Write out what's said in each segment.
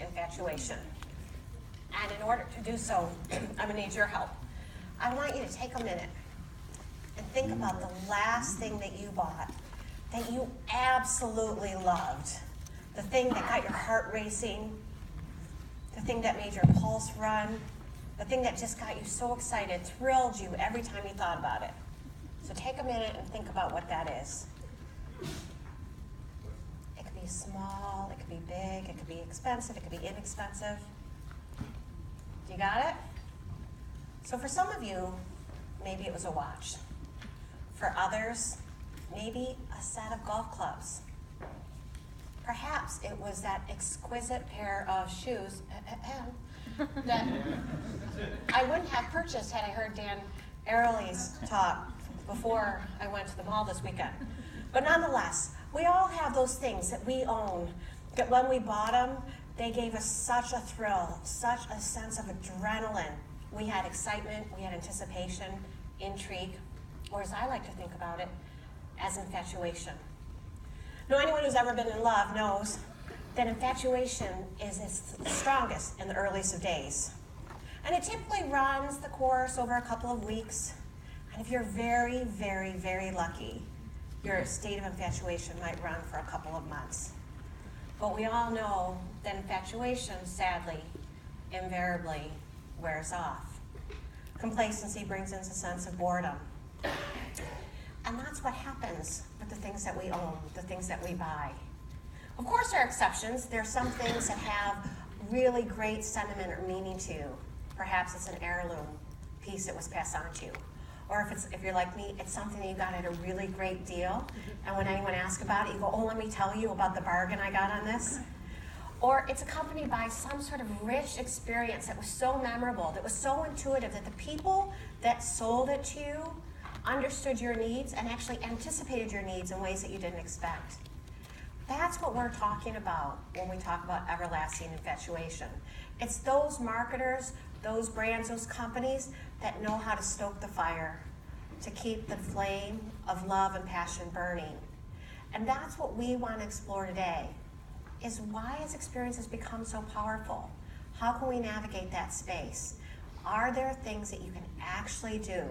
infatuation. And in order to do so, I'm going to need your help. I want you to take a minute and think about the last thing that you bought that you absolutely loved. The thing that got your heart racing, the thing that made your pulse run, the thing that just got you so excited, thrilled you every time you thought about it. So take a minute and think about what that is. It could be small, it could be big, it could be expensive, it could be inexpensive. You got it? So for some of you, maybe it was a watch. For others, maybe a set of golf clubs. Perhaps it was that exquisite pair of shoes that I wouldn't have purchased had I heard Dan Arley's talk before I went to the mall this weekend. But nonetheless, we all have those things that we own, that when we bought them, they gave us such a thrill, such a sense of adrenaline. We had excitement, we had anticipation, intrigue, or as I like to think about it, as infatuation. Now, anyone who's ever been in love knows that infatuation is its strongest in the earliest of days. And it typically runs the course over a couple of weeks. And if you're very, very, very lucky, your state of infatuation might run for a couple of months. But we all know that infatuation, sadly, invariably wears off. Complacency brings in a sense of boredom. And that's what happens with the things that we own, the things that we buy. Of course, there are exceptions. There are some things that have really great sentiment or meaning to you. Perhaps it's an heirloom piece that was passed on to you. Or if you're like me, it's something that you got at a really great deal. And when anyone asks about it, you go, oh, let me tell you about the bargain I got on this. Or it's accompanied by some sort of rich experience that was so memorable, that was so intuitive, that the people that sold it to you understood your needs and actually anticipated your needs in ways that you didn't expect. That's what we're talking about when we talk about everlasting infatuation. It's those marketers, those brands, those companies that know how to stoke the fire, to keep the flame of love and passion burning. And that's what we want to explore today, is why has experiences become so powerful? How can we navigate that space? Are there things that you can actually do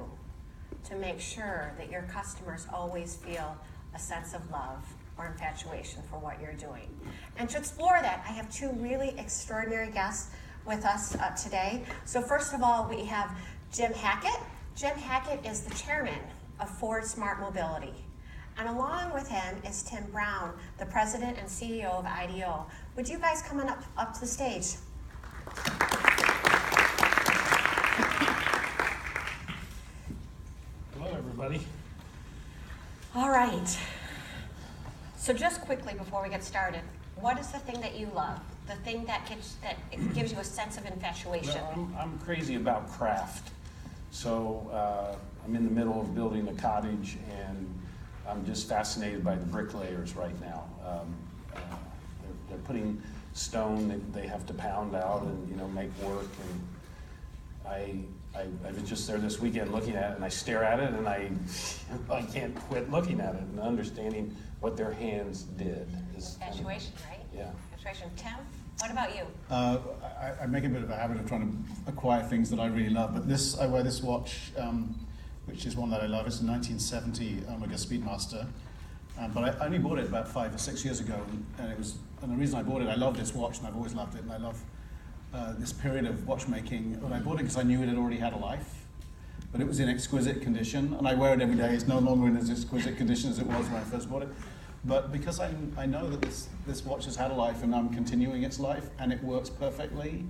to make sure that your customers always feel a sense of love or infatuation for what you're doing? And to explore that, I have two really extraordinary guests with us today. So first of all, we have Jim Hackett. Jim Hackett is the chairman of Ford Smart Mobility. And along with him is Tim Brown, the president and CEO of IDEO. Would you guys come on up to the stage? Hello, everybody. All right. So just quickly before we get started, what is the thing that you love? The thing that gives you a sense of infatuation? Well, I'm crazy about craft. So I'm in the middle of building a cottage, and I'm just fascinated by the bricklayers right now. They're putting stone that they have to pound out and make work. And I was just there this weekend looking at it, and I stare at it, and I can't quit looking at it and understanding what their hands did. Infatuation, right? Yeah. Infatuation. Tim, what about you? I make a bit of a habit of trying to acquire things that I really love, but I wear this watch, which is one that I love. It's a 1970 Omega Speedmaster, but I only bought it about 5 or 6 years ago, and the reason I bought it, I love this watch, and I've always loved it, and I love this period of watchmaking. But I bought it because I knew it had already had a life, but it was in exquisite condition, and I wear it every day. It's no longer in as exquisite condition as it was when I first bought it. But because I know that this watch has had a life and I'm continuing its life and it works perfectly,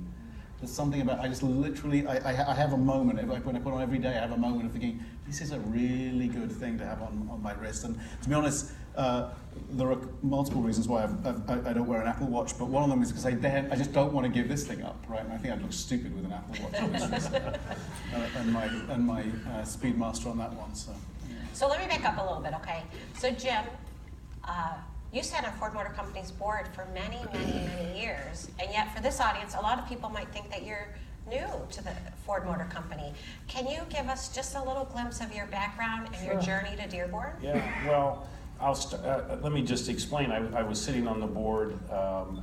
there's something about, I just literally, I have a moment, when I put on every day, I have a moment of thinking, this is a really good thing to have on my wrist. And to be honest, there are multiple reasons why I don't wear an Apple Watch, but one of them is because I just don't want to give this thing up, right? And I think I'd look stupid with an Apple Watch on this wrist. And my Speedmaster on that one, so. Yeah. So let me back up a little bit, okay? So Jim, you sat on Ford Motor Company's board for many, many, many years, and yet for this audience, a lot of people might think that you're new to the Ford Motor Company. Can you give us just a little glimpse of your background and your journey to Dearborn? Yeah, well, let me just explain. I was sitting on the board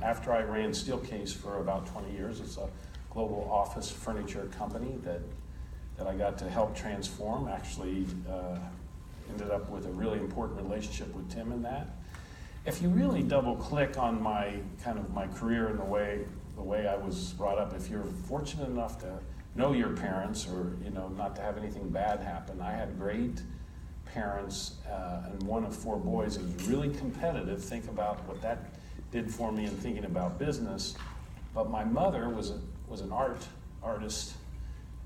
after I ran Steelcase for about 20 years. It's a global office furniture company that I got to help transform. Actually, ended up with a really important relationship with Tim in that. If you really double click on my career and the way I was brought up, if you're fortunate enough to know your parents or not to have anything bad happen, I had great parents and one of 4 boys. It was really competitive. Think about what that did for me in thinking about business. But my mother was an artist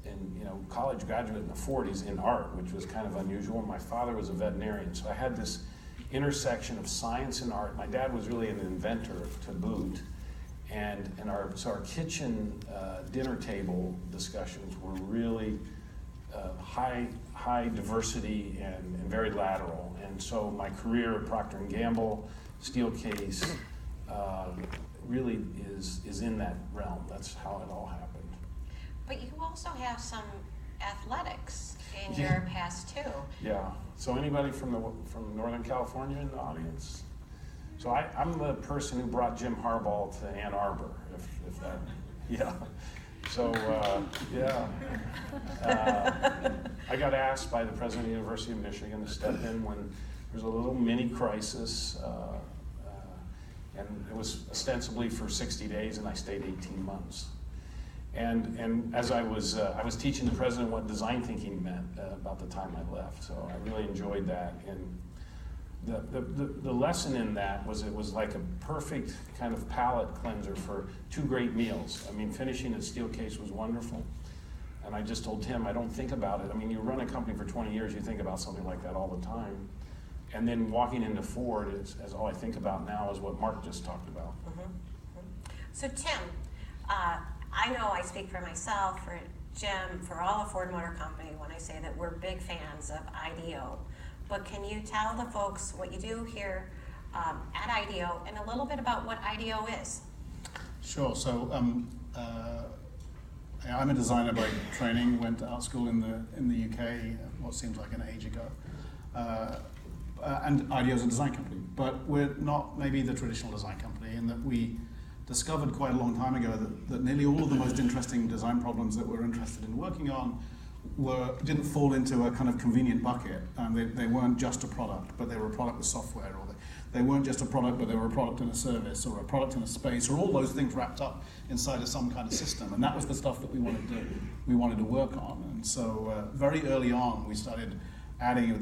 and college graduate in the 40s in art, which was kind of unusual. My father was a veterinarian, so I had this intersection of science and art. My dad was really an inventor to boot, and our kitchen dinner table discussions were really high diversity and very lateral. And so my career at Procter & Gamble, Steelcase, really is in that realm. That's how it all happened. But you also have some athletics in Yeah. your past too. Yeah. So anybody from Northern California in the audience? So I'm the person who brought Jim Harbaugh to Ann Arbor, if that, yeah. So, I got asked by the president of the University of Michigan to step in when there was a little mini crisis, and it was ostensibly for 60 days, and I stayed 18 months. And as I was teaching the president what design thinking meant about the time I left, so I really enjoyed that. And the lesson in that was it was like a perfect kind of palate cleanser for 2 great meals. I mean, finishing at Steelcase was wonderful. And I just told Tim, I don't think about it. I mean, you run a company for 20 years, you think about something like that all the time. And then walking into Ford, as all I think about now is what Mark just talked about. Mm-hmm. Mm-hmm. So Tim, I know I speak for myself, for Jim, for all of Ford Motor Company when I say that we're big fans of IDEO. But can you tell the folks what you do here at IDEO and a little bit about what IDEO is? Sure. So I'm a designer by training. Went to art school in the UK, what seems like an age ago. And IDEO is a design company, but we're not maybe the traditional design company in that we discovered quite a long time ago that nearly all of the most interesting design problems that we're interested in working on didn't fall into a kind of convenient bucket. They weren't just a product, but they were a product with software, or they weren't just a product, but they were a product in a service, or a product in a space, or all those things wrapped up inside of some kind of system. And that was the stuff that we wanted to work on. And so very early on, we started adding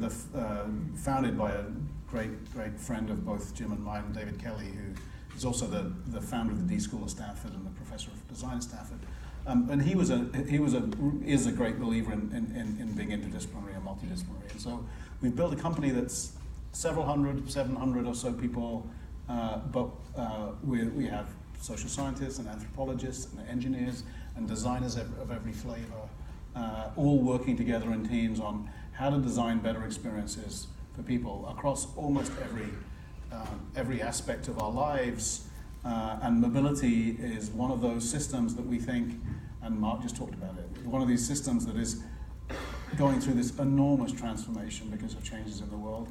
founded by a great friend of both Jim and mine, David Kelly, who is also the founder of the D School of Stanford and the professor of design at Stanford. And he is a great believer in being interdisciplinary and multidisciplinary. And so we've built a company that's several hundred, 700 or so people, but we have social scientists and anthropologists and engineers and designers of every flavor, all working together in teams on how to design better experiences for people across almost every aspect of our lives. And mobility is one of those systems that we think, and Mark just talked about it, one of these systems that is going through this enormous transformation because of changes in the world.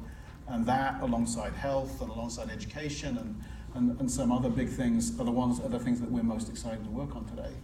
And that, alongside health and alongside education and some other big things, are the things that we're most excited to work on today.